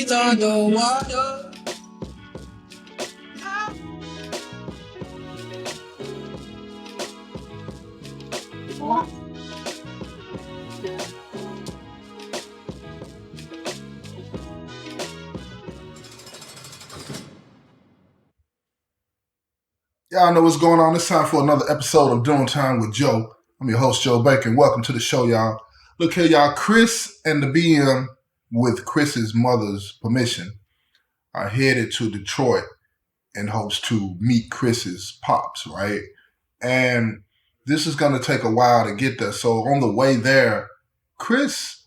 feet on the water. Y'all know what's going on. It's time for another episode of Doing Time with Joe. I'm your host, Joe Bacon. Welcome to the show, y'all. Look here, y'all. Chris and the BM, with Chris's mother's permission, are headed to Detroit in hopes to meet Chris's pops, right? And this is going to take a while to get there. So on the way there, Chris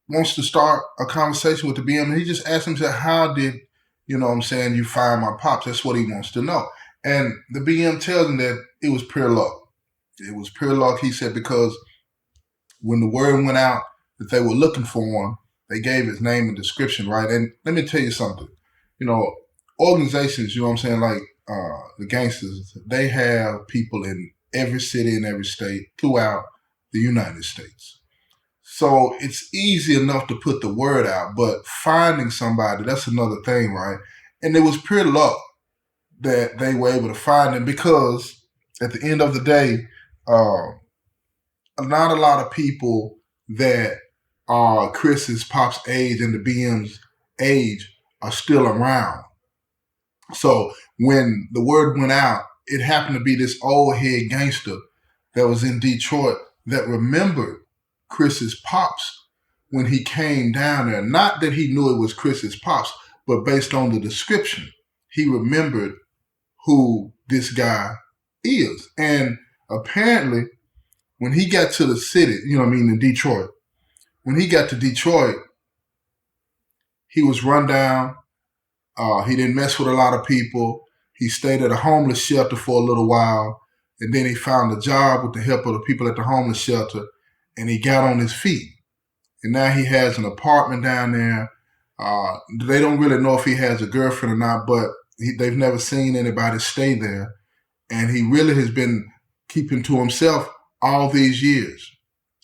wants to start a conversation with the BM. And he just asked him, how did, you find my pops? That's what he wants to know. And the BM tells him that it was pure luck. It was pure luck, he said, because when the word went out that they were looking for him, they gave his name and description, right? And let me tell you something. Organizations, like the gangsters, they have people in every city and every state throughout the United States. So it's easy enough to put the word out, but finding somebody, that's another thing, right? And it was pure luck that they were able to find him, because at the end of the day, not a lot of people that are Chris's pop's age and the BM's age are still around. So when the word went out, it happened to be this old head gangster that was in Detroit that remembered Chris's pops when he came down there. Not that he knew it was Chris's pops, but based on the description, he remembered who this guy is. And apparently, when he got to the city, in Detroit, when he got to Detroit, he was run down. He didn't mess with a lot of people. He stayed at a homeless shelter for a little while. And then he found a job with the help of the people at the homeless shelter. And he got on his feet. And now he has an apartment down there. They don't really know if he has a girlfriend or not, but they've never seen anybody stay there. And he really has been keeping to himself all these years.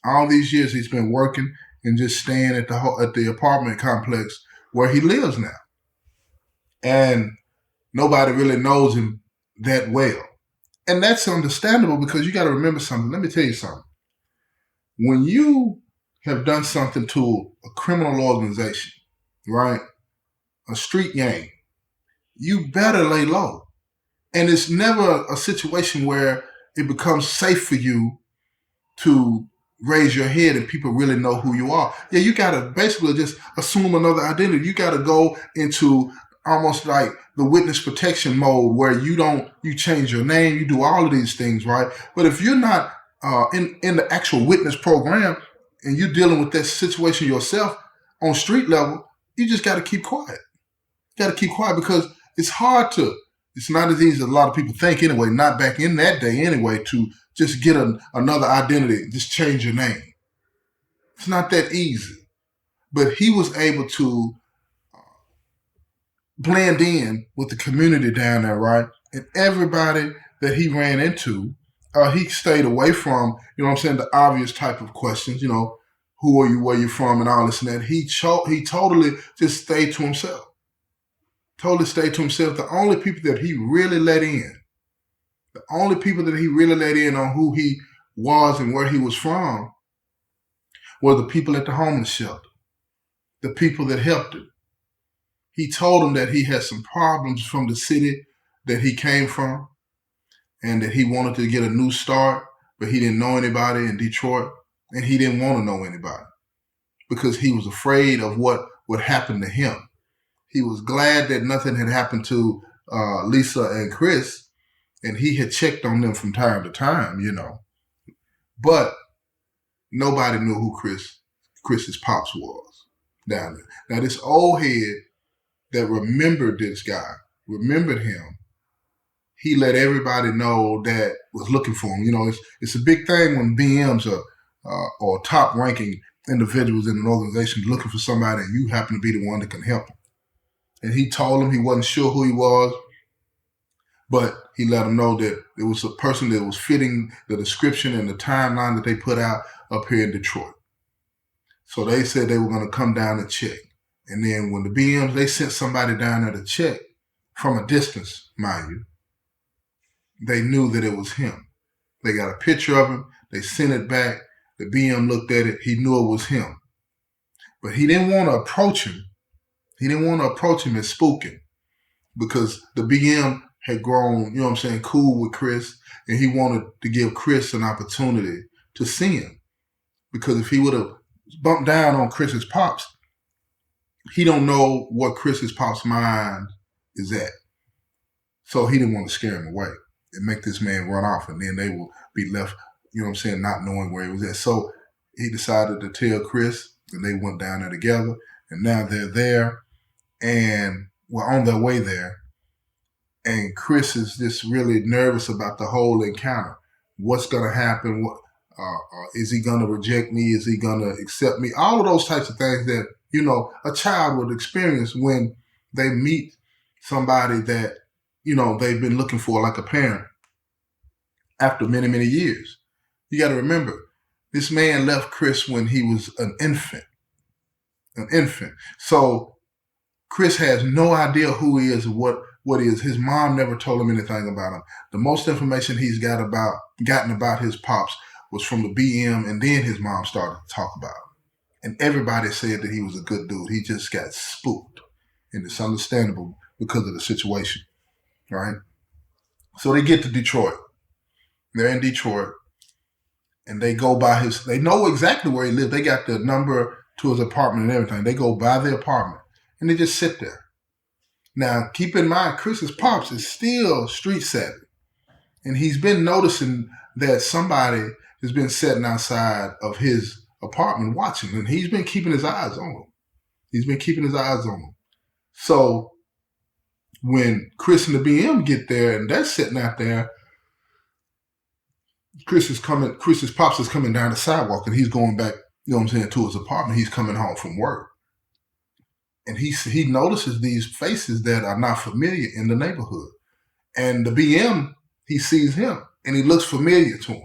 All these years he's been working and just staying at the apartment complex where he lives now. And nobody really knows him that well. And that's understandable, because you got to remember something. Let me tell you something. When you have done something to a criminal organization, right, a street gang, you better lay low. And it's never a situation where it becomes safe for you to raise your head and people really know who you are. Yeah, you got to basically just assume another identity. You got to go into almost like the witness protection mode, where you change your name, you do all of these things, right? But if you're not in the actual witness program and you're dealing with that situation yourself on street level, you just got to keep quiet. You got to keep quiet, because it's not as easy as a lot of people think anyway, not back in that day anyway, to just get another identity, just change your name. It's not that easy. But he was able to blend in with the community down there, right? And everybody that he ran into, he stayed away from, the obvious type of questions, who are you, where you from, and all this and that. He totally just stayed to himself. Totally stayed to himself. The only people that he really let in, on who he was and where he was from, were the people at the homeless shelter, the people that helped him. He told him that he had some problems from the city that he came from, and that he wanted to get a new start, but he didn't know anybody in Detroit, and he didn't want to know anybody because he was afraid of what would happen to him. He was glad that nothing had happened to Lisa and Chris, and he had checked on them from time to time, But nobody knew who Chris's pops was down there. Now, this old head that remembered him, he let everybody know that was looking for him. It's a big thing when BMs or top-ranking individuals in an organization looking for somebody, and you happen to be the one that can help them. And he told him he wasn't sure who he was, but he let him know that it was a person that was fitting the description and the timeline that they put out up here in Detroit. So they said they were going to come down and check. And then when the BMs, they sent somebody down there to check from a distance, mind you. They knew that it was him. They got a picture of him. They sent it back. The BM looked at it. He knew it was him. But he didn't want to approach him. He didn't want to approach him and spook him because the BM had grown, cool with Chris, and he wanted to give Chris an opportunity to see him. Because if he would have bumped down on Chris's pops, he don't know what Chris's pops' mind is at. So he didn't want to scare him away and make this man run off, and then they will be left, not knowing where he was at. So he decided to tell Chris, and they went down there together, and now they're there, and we're on their way there. And Chris is just really nervous about the whole encounter. What's going to happen? Is he going to reject me? Is he going to accept me? All of those types of things that, a child would experience when they meet somebody that, they've been looking for, like a parent, after many, many years. You got to remember, this man left Chris when he was an infant. So Chris has no idea who he is, what he is. His mom never told him anything about him. The most information he's gotten about his pops was from the BM, and then his mom started to talk about him. And everybody said that he was a good dude. He just got spooked. And it's understandable because of the situation, right? So they get to Detroit. They're in Detroit, and they go by they know exactly where he lived. They got the number to his apartment and everything. They go by the apartment, and they just sit there. Now, keep in mind, Chris's pops is still street savvy, and he's been noticing that somebody has been sitting outside of his apartment watching, and he's been keeping his eyes on him. So when Chris and the BM get there, and they're sitting out there, Chris's pops is coming down the sidewalk, and he's going back, to his apartment. He's coming home from work. And he notices these faces that are not familiar in the neighborhood. And the BM, he sees him, and he looks familiar to him.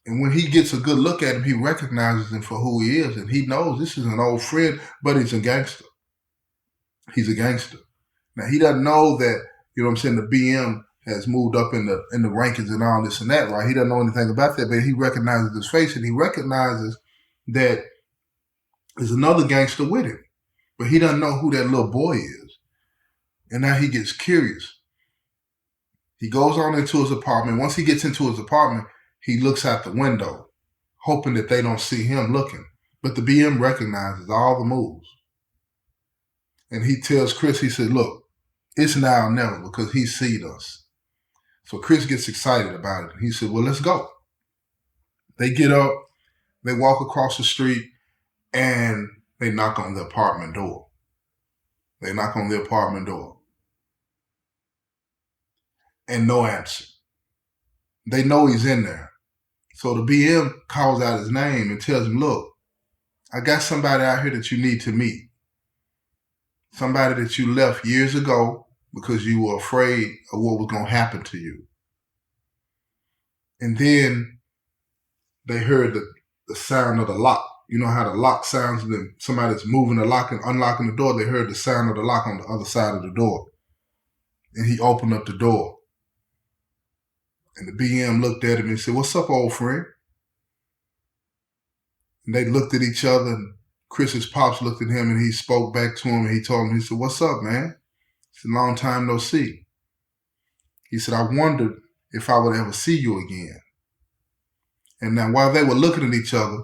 And when he gets a good look at him, he recognizes him for who he is, and he knows this is an old friend, but he's a gangster. He's a gangster. Now, he doesn't know that, the BM has moved up in the rankings and all this and that, right? He doesn't know anything about that, but he recognizes his face, and he recognizes that there's another gangster with him. But he doesn't know who that little boy is. And now he gets curious. He goes on into his apartment. Once he gets into his apartment, he looks out the window, hoping that they don't see him looking. But the BM recognizes all the moves. And he tells Chris, he said, look, it's now or never, because he sees us. So Chris gets excited about it. He said, well, let's go. They get up, they walk across the street, and they knock on the apartment door. And no answer. They know he's in there. So the BM calls out his name and tells him, look, I got somebody out here that you need to meet. Somebody that you left years ago because you were afraid of what was going to happen to you. And then they heard the sound of the lock. You know how the lock sounds when somebody's moving the lock and unlocking the door? They heard the sound of the lock on the other side of the door. And he opened up the door. And the BM looked at him and said, what's up, old friend? And they looked at each other, and Chris's pops looked at him, and he spoke back to him, and he told him, he said, what's up, man? It's a long time no see. He said, I wondered if I would ever see you again. And now while they were looking at each other,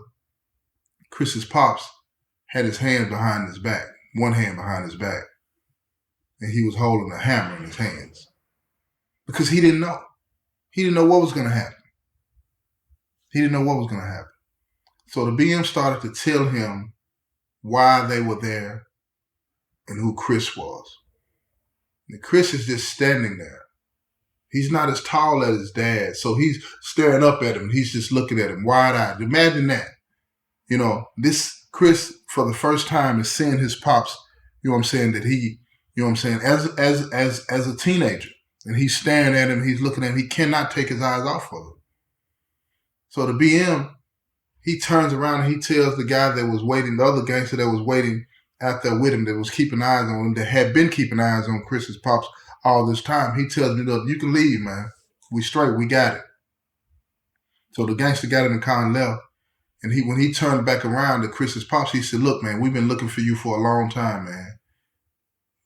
Chris's pops had his hand behind his back, one hand behind his back, and he was holding a hammer in his hands because he didn't know. He didn't know what was going to happen. So the BM started to tell him why they were there and who Chris was. And Chris is just standing there. He's not as tall as his dad, so he's staring up at him. He's just looking at him wide-eyed. Imagine that. This Chris, for the first time, is seeing his pops, that he, as a teenager. And he's staring at him, he's looking at him, he cannot take his eyes off of him. So the BM, he turns around and he tells the guy that was waiting, the other gangster that was waiting out there with him that was keeping eyes on him, that had been keeping eyes on Chris's pops all this time. He tells me, look, you can leave, man. We straight. We got it. So the gangster got in the car and left. And when he turned back around to Chris's pops, he said, look, man, we've been looking for you for a long time, man.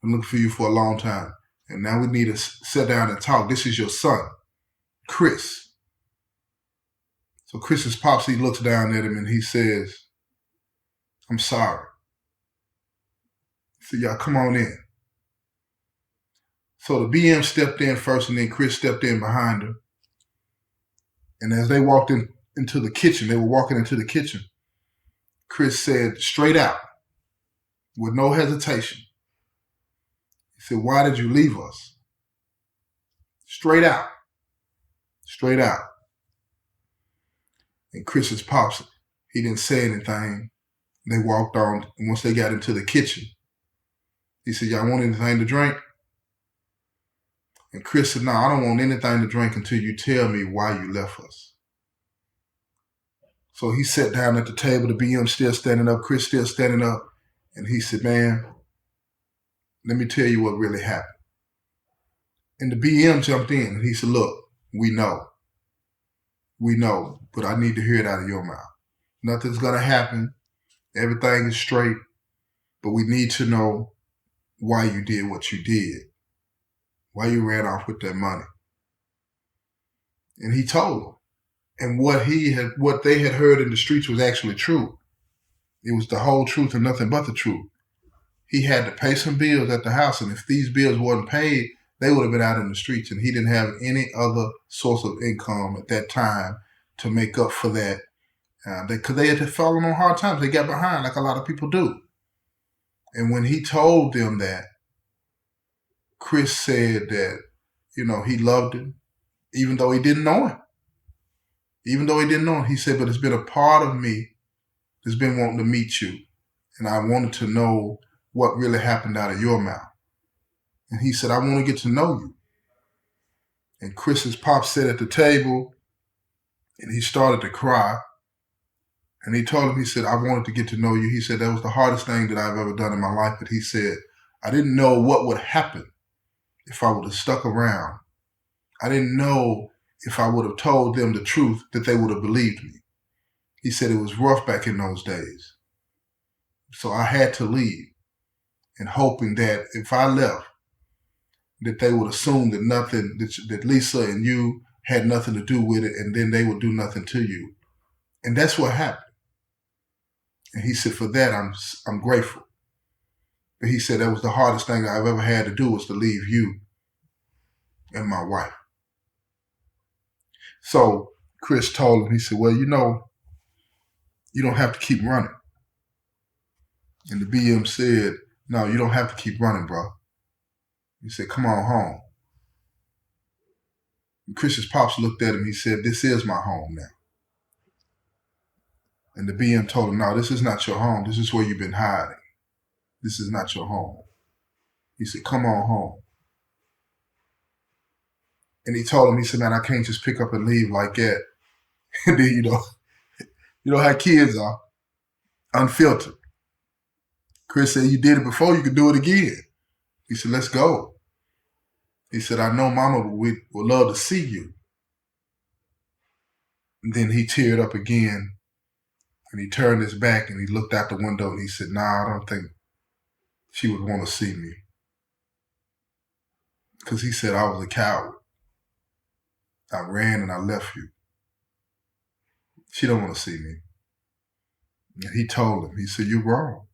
Been looking for you for a long time. And now we need to sit down and talk. This is your son, Chris. So Chris's pops, he looks down at him and he says, I'm sorry. He said, y'all come on in. So the BM stepped in first and then Chris stepped in behind him. And as they walked into the kitchen, they were walking into the kitchen, Chris said straight out, with no hesitation, he said, why did you leave us? Straight out. Straight out. And Chris's pops, he didn't say anything. They walked on. And once they got into the kitchen, he said, y'all want anything to drink? And Chris said, no, I don't want anything to drink until you tell me why you left us. So he sat down at the table, the BM still standing up, Chris still standing up. And he said, man, let me tell you what really happened. And the BM jumped in and he said, look, we know, but I need to hear it out of your mouth. Nothing's going to happen. Everything is straight, but we need to know why you did what you did, why you ran off with that money. And he told them. And what they had heard in the streets was actually true. It was the whole truth and nothing but the truth. He had to pay some bills at the house, and if these bills weren't paid, they would have been out in the streets, and he didn't have any other source of income at that time to make up for that. Because they had fallen on hard times. They got behind like a lot of people do. And when he told them that, Chris said that, he loved him, even though he didn't know him. He said, but it's been a part of me that's been wanting to meet you. And I wanted to know what really happened out of your mouth. And he said, I want to get to know you. And Chris's pop sat at the table and he started to cry. And he told him, he said, I wanted to get to know you. He said, that was the hardest thing that I've ever done in my life. But he said, I didn't know what would happen if I would have stuck around. I didn't know if I would have told them the truth that they would have believed me. He said it was rough back in those days. So I had to leave, and hoping that if I left, that they would assume that that Lisa and you had nothing to do with it, and then they would do nothing to you. And that's what happened. And he said, for that, I'm grateful. But he said that was the hardest thing I've ever had to do, was to leave you and my wife. So Chris told him, he said, well, you don't have to keep running. And the BM said, no, you don't have to keep running, bro. He said, come on home. And Chris's pops looked at him. He said, this is my home now. And the BM told him, no, this is not your home. This is where you've been hiding. This is not your home. He said, come on home. And he told him, he said, man, I can't just pick up and leave like that. And then, you know how kids are, unfiltered. Chris said, you did it before, you could do it again. He said, let's go. He said, I know Mama would love to see you. And then he teared up again, and he turned his back and he looked out the window and he said, nah, I don't think she would want to see me. Because he said I was a coward. I ran and I left you. She don't want to see me. And he told him, he said, you're wrong.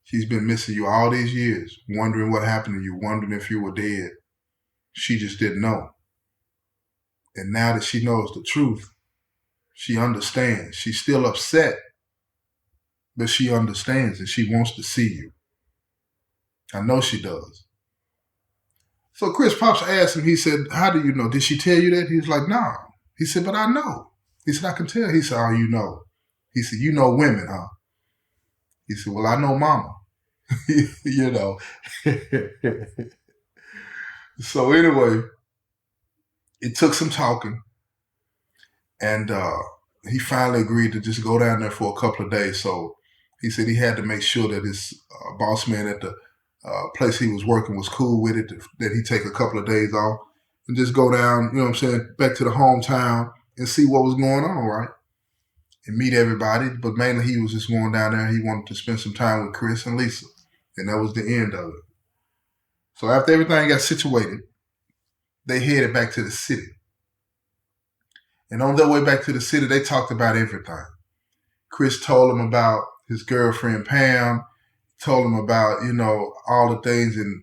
She's been missing you all these years, wondering what happened to you, wondering if you were dead. She just didn't know. And now that she knows the truth, she understands. She's still upset, but she understands and she wants to see you. I know she does. So Chris Pops asked him, he said, how do you know? Did she tell you that? He was like, no. He said, but I know. He said, I can tell. He said, oh, you know. He said, you know women, huh? He said, well, I know Mama. So anyway, it took some talking. And he finally agreed to just go down there for a couple of days. So He said he had to make sure that his boss man at the place he was working was cool with it, that he take a couple of days off and just go down, you know what I'm saying, back to the hometown and see what was going on, right? And meet everybody. But mainly he was just going down there. He wanted to spend some time with Chris and Lisa. And that was the end of it. So after everything got situated, they headed back to the city. And on their way back to the city, they talked about everything. Chris told him about his girlfriend, Pam, told him about, all the things and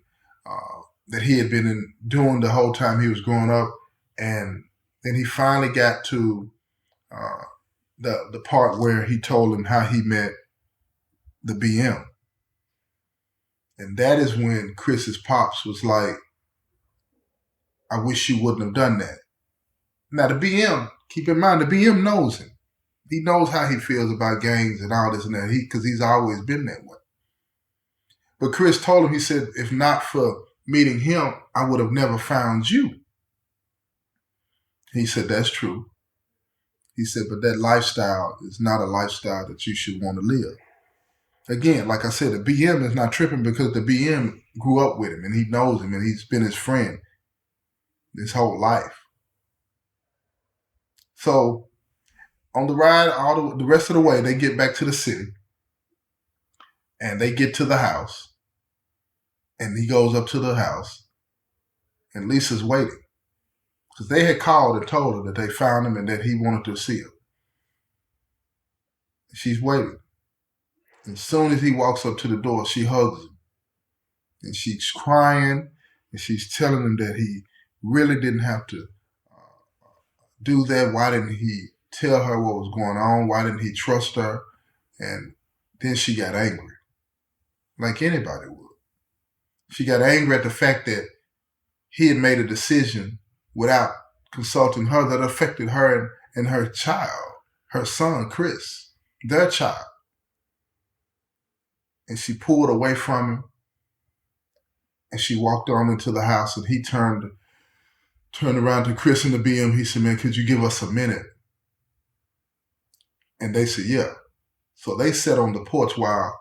that he had been doing the whole time he was growing up. And then he finally got to the part where he told him how he met the BM. And that is when Chris's pops was like, I wish you wouldn't have done that. Now, the BM, keep in mind, the BM knows him. He knows how he feels about gangs and all this and that, because he's always been that way. But Chris told him, he said, if not for meeting him, I would have never found you. He said, that's true. He said, but that lifestyle is not a lifestyle that you should want to live. Again, like I said, the BM is not tripping because the BM grew up with him and he knows him and he's been his friend his whole life. So on the ride, the rest of the way, they get back to the city and they get to the house and he goes up to the house and Lisa's waiting because they had called and told her that they found him and that he wanted to see her. She's waiting. As soon as he walks up to the door, she hugs him. And she's crying, and she's telling him that he really didn't have to do that. Why didn't he tell her what was going on? Why didn't he trust her? And then she got angry, like anybody would. She got angry at the fact that he had made a decision without consulting her that affected her and her child, her son, Chris, their child. And she pulled away from him and she walked on into the house and he turned around to Chris and the BM. He said, man, could you give us a minute? And they said, yeah. So they sat on the porch while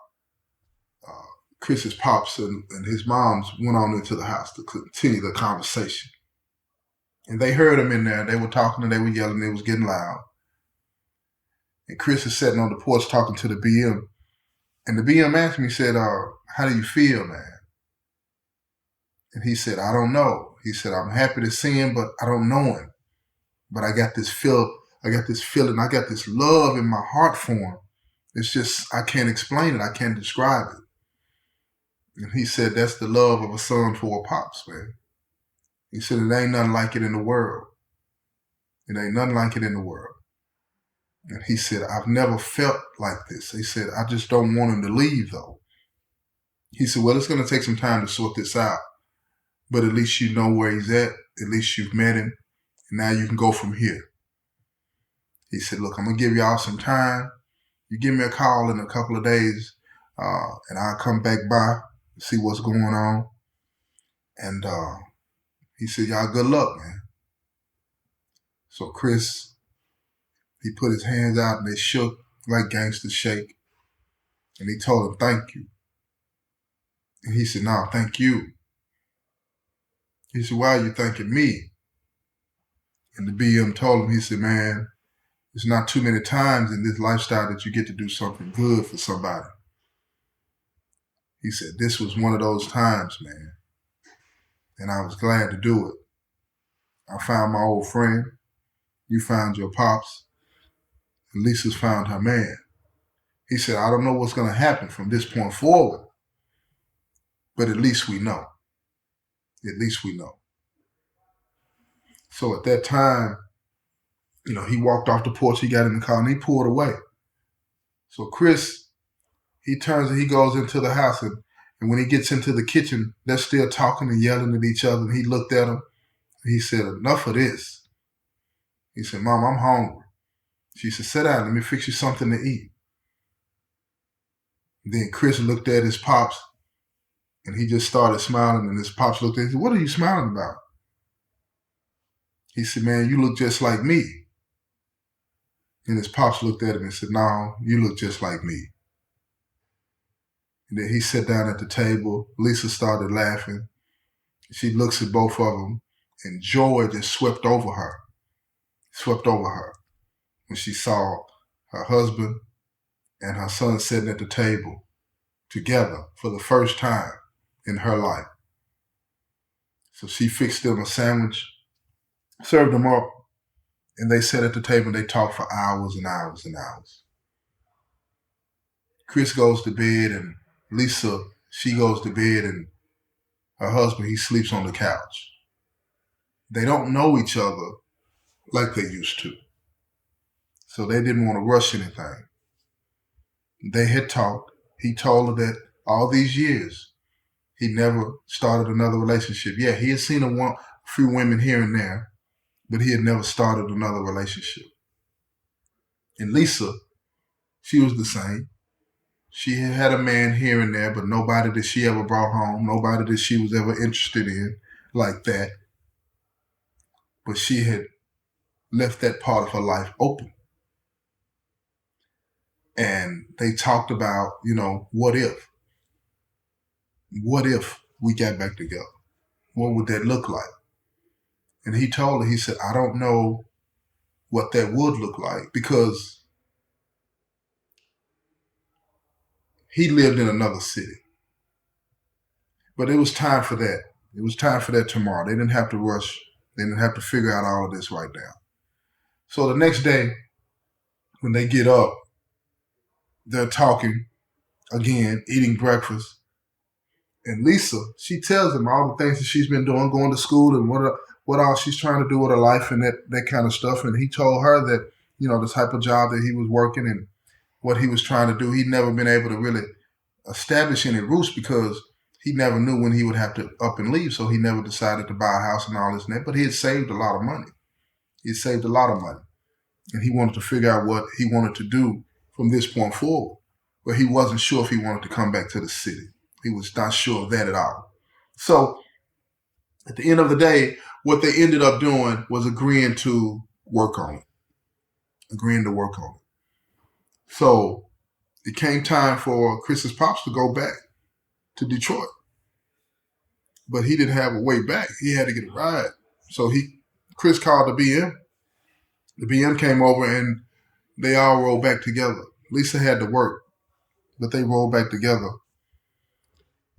Chris's pops and his moms went on into the house to continue the conversation. And they heard them in there. They were talking and they were yelling. It was getting loud. And Chris is sitting on the porch talking to the BM. And the BM asked me, he said, how do you feel, man? And he said, I don't know. He said, I'm happy to see him, but I don't know him. But I got this feeling, I got this love in my heart for him. It's just, I can't explain it. I can't describe it. And he said, that's the love of a son for a pops, man. He said, it ain't nothing like it in the world. It ain't nothing like it in the world. And he said, I've never felt like this. He said, I just don't want him to leave, though. He said, well, it's going to take some time to sort this out. But at least you know where he's at. At least you've met him. And now you can go from here. He said, look, I'm going to give y'all some time. You give me a call in a couple of days, and I'll come back by and see what's going on. And he said, y'all good luck, man. So Chris, he put his hands out and they shook like gangsters shake. And he told him, thank you. And he said, no, thank you. He said, why are you thanking me? And the BM told him, he said, man, it's not too many times in this lifestyle that you get to do something good for somebody. He said, this was one of those times, man. And I was glad to do it. I found my old friend. You found your pops. And Lisa's found her man. He said, I don't know what's going to happen from this point forward, but at least we know. At least we know. So at that time, he walked off the porch, he got in the car, and he pulled away. So Chris, he turns and he goes into the house, and when he gets into the kitchen, they're still talking and yelling at each other, and he looked at him, and he said, enough of this. He said, Mom, I'm hungry. She said, sit down, let me fix you something to eat. And then Chris looked at his pops, and he just started smiling, and his pops looked at him and said, what are you smiling about? He said, man, you look just like me. And his pops looked at him and said, no, you look just like me. And then he sat down at the table. Lisa started laughing. She looks at both of them, and joy just swept over her when she saw her husband and her son sitting at the table together for the first time in her life. So she fixed them a sandwich, served them up, and they sat at the table and they talked for hours and hours and hours. Chris goes to bed, and Lisa, she goes to bed, and her husband, he sleeps on the couch. They don't know each other like they used to. So they didn't want to rush anything. They had talked. He told her that all these years, he never started another relationship. Yeah, he had seen a few women here and there, but he had never started another relationship. And Lisa, she was the same. She had a man here and there, but nobody that she ever brought home, nobody that she was ever interested in like that. But she had left that part of her life open. And they talked about, what if? What if we got back together? What would that look like? And he told her, he said, I don't know what that would look like because he lived in another city. But it was time for that. It was time for that tomorrow. They didn't have to rush. They didn't have to figure out all of this right now. So the next day, when they get up, they're talking again, eating breakfast. And Lisa, she tells him all the things that she's been doing, going to school and what all she's trying to do with her life and that kind of stuff. And he told her that, the type of job that he was working and what he was trying to do, he'd never been able to really establish any roots because he never knew when he would have to up and leave. So he never decided to buy a house and all this and that. But he had saved a lot of money. And he wanted to figure out what he wanted to do from this point forward. But he wasn't sure if he wanted to come back to the city. He was not sure of that at all. So at the end of the day, what they ended up doing was agreeing to work on it. So it came time for Chris's pops to go back to Detroit. But he didn't have a way back. He had to get a ride. So Chris called the BM. The BM came over and they all rolled back together. Lisa had to work, but they rolled back together.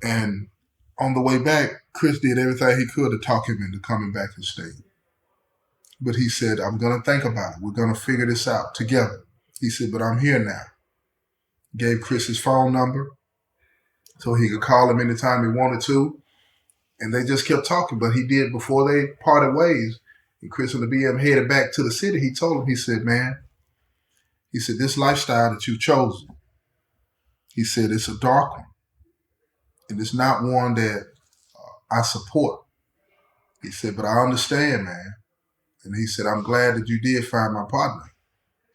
And on the way back, Chris did everything he could to talk him into coming back and staying. But he said, I'm going to think about it. We're going to figure this out together. He said, but I'm here now. Gave Chris his phone number so he could call him anytime he wanted to. And they just kept talking. But he did before they parted ways. And Chris and the BM headed back to the city. He told him, he said, man, this lifestyle that you've chosen, he said, it's a dark one. And it's not one that I support. He said, but I understand, man. And he said, I'm glad that you did find my partner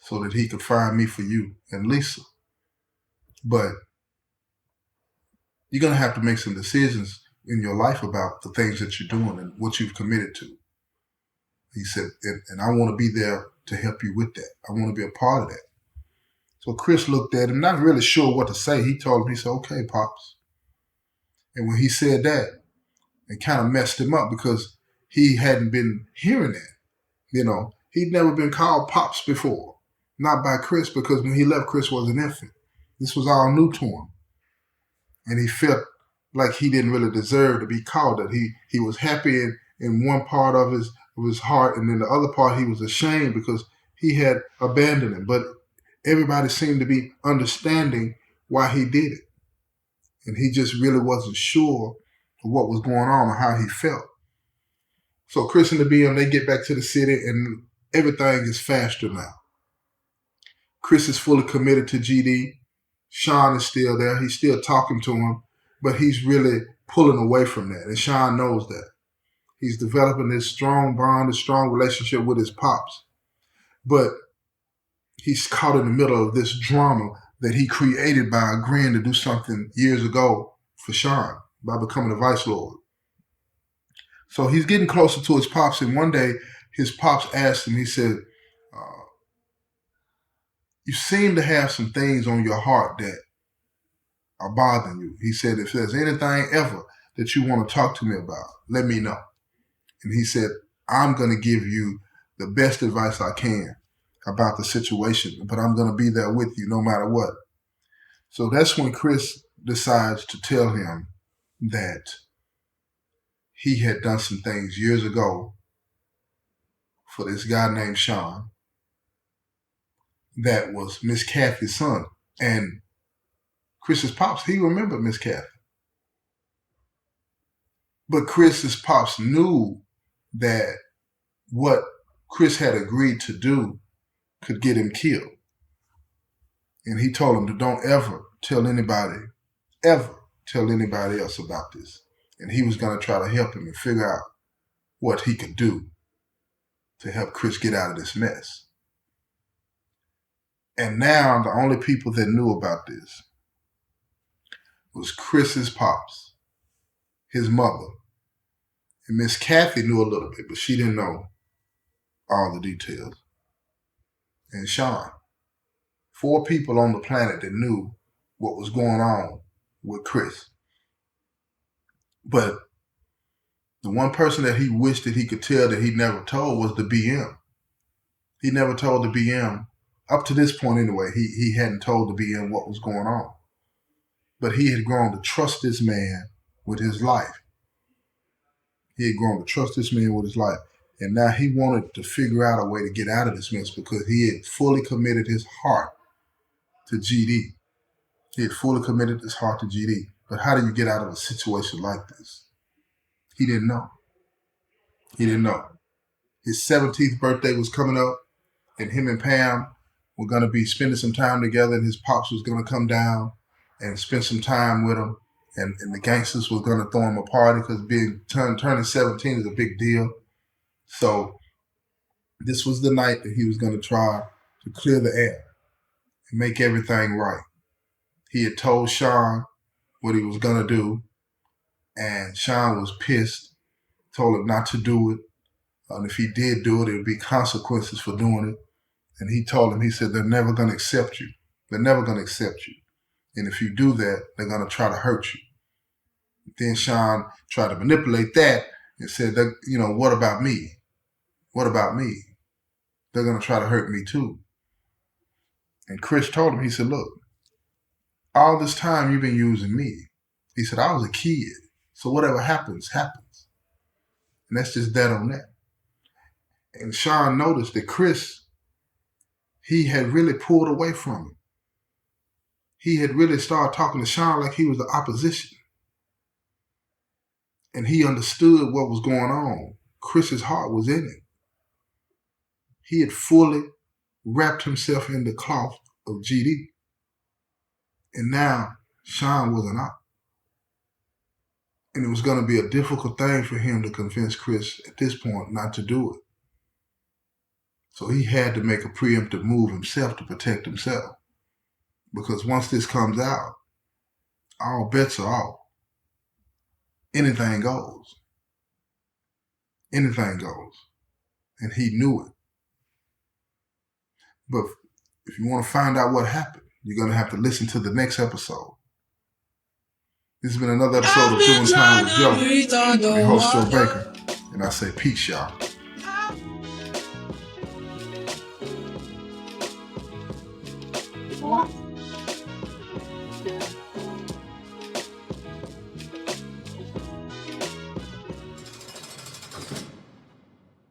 so that he could find me for you and Lisa. But you're going to have to make some decisions in your life about the things that you're doing and what you've committed to. He said, and I want to be there to help you with that. I want to be a part of that. So Chris looked at him, not really sure what to say. He told him, he said, okay, Pops. And when he said that, it kind of messed him up because he hadn't been hearing that. He'd never been called Pops before. Not by Chris, because when he left, Chris was an infant. This was all new to him. And he felt like he didn't really deserve to be called that. He was happy in one part of his heart, and then the other part he was ashamed because he had abandoned him. But everybody seemed to be understanding why he did it. And he just really wasn't sure of what was going on or how he felt. So Chris and the BM, they get back to the city and everything is faster now. Chris is fully committed to GD. Sean is still there. He's still talking to him, but he's really pulling away from that. And Sean knows that. He's developing this strong bond, a strong relationship with his pops. But he's caught in the middle of this drama that he created by agreeing to do something years ago for Sean by becoming a vice lord. So he's getting closer to his pops, and one day his pops asked him, he said, you seem to have some things on your heart that are bothering you. He said, if there's anything ever that you want to talk to me about, let me know. And he said, I'm going to give you the best advice I can about the situation, but I'm going to be there with you no matter what. So that's when Chris decides to tell him that he had done some things years ago for this guy named Sean that was Miss Kathy's son. And Chris's pops, he remembered Miss Kathy. But Chris's pops knew that what Chris had agreed to do could get him killed. And he told him to don't ever tell anybody else about this. And he was going to try to help him and figure out what he could do to help Chris get out of this mess. And now the only people that knew about this was Chris's pops, his mother. And Miss Kathy knew a little bit, but she didn't know all the details. And Sean. 4 people on the planet that knew what was going on with Chris. But the one person that he wished that he could tell that he never told was the BM. He never told the BM, up to this point anyway, he hadn't told the BM what was going on. But he had grown to trust this man with his life. And now he wanted to figure out a way to get out of this mess because he had fully committed his heart to GD. But how do you get out of a situation like this? He didn't know. His 17th birthday was coming up, and him and Pam were going to be spending some time together, and his pops was going to come down and spend some time with him, and the gangsters were going to throw him a party because turning 17 is a big deal. So this was the night that he was going to try to clear the air and make everything right. He had told Sean what he was going to do, and Sean was pissed, told him not to do it. And if he did do it, there would be consequences for doing it. And he told him, he said, they're never going to accept you. And if you do that, they're going to try to hurt you. Then Sean tried to manipulate that and said, what about me? They're going to try to hurt me too. And Chris told him, he said, look, all this time you've been using me. He said, I was a kid, so whatever happens, happens. And that's just that on that. And Sean noticed that Chris, he had really pulled away from him. He had really started talking to Sean like he was the opposition. And he understood what was going on. Chris's heart was in it. He had fully wrapped himself in the cloth of GD. And now Sean wasn't out. And it was going to be a difficult thing for him to convince Chris at this point not to do it. So he had to make a preemptive move himself to protect himself. Because once this comes out, all bets are off. Anything goes. And he knew it. But if you want to find out what happened, you're going to have to listen to the next episode. This has been another episode of Doing Time with Joe. I'm your host, Joe Baker. And I say peace, y'all.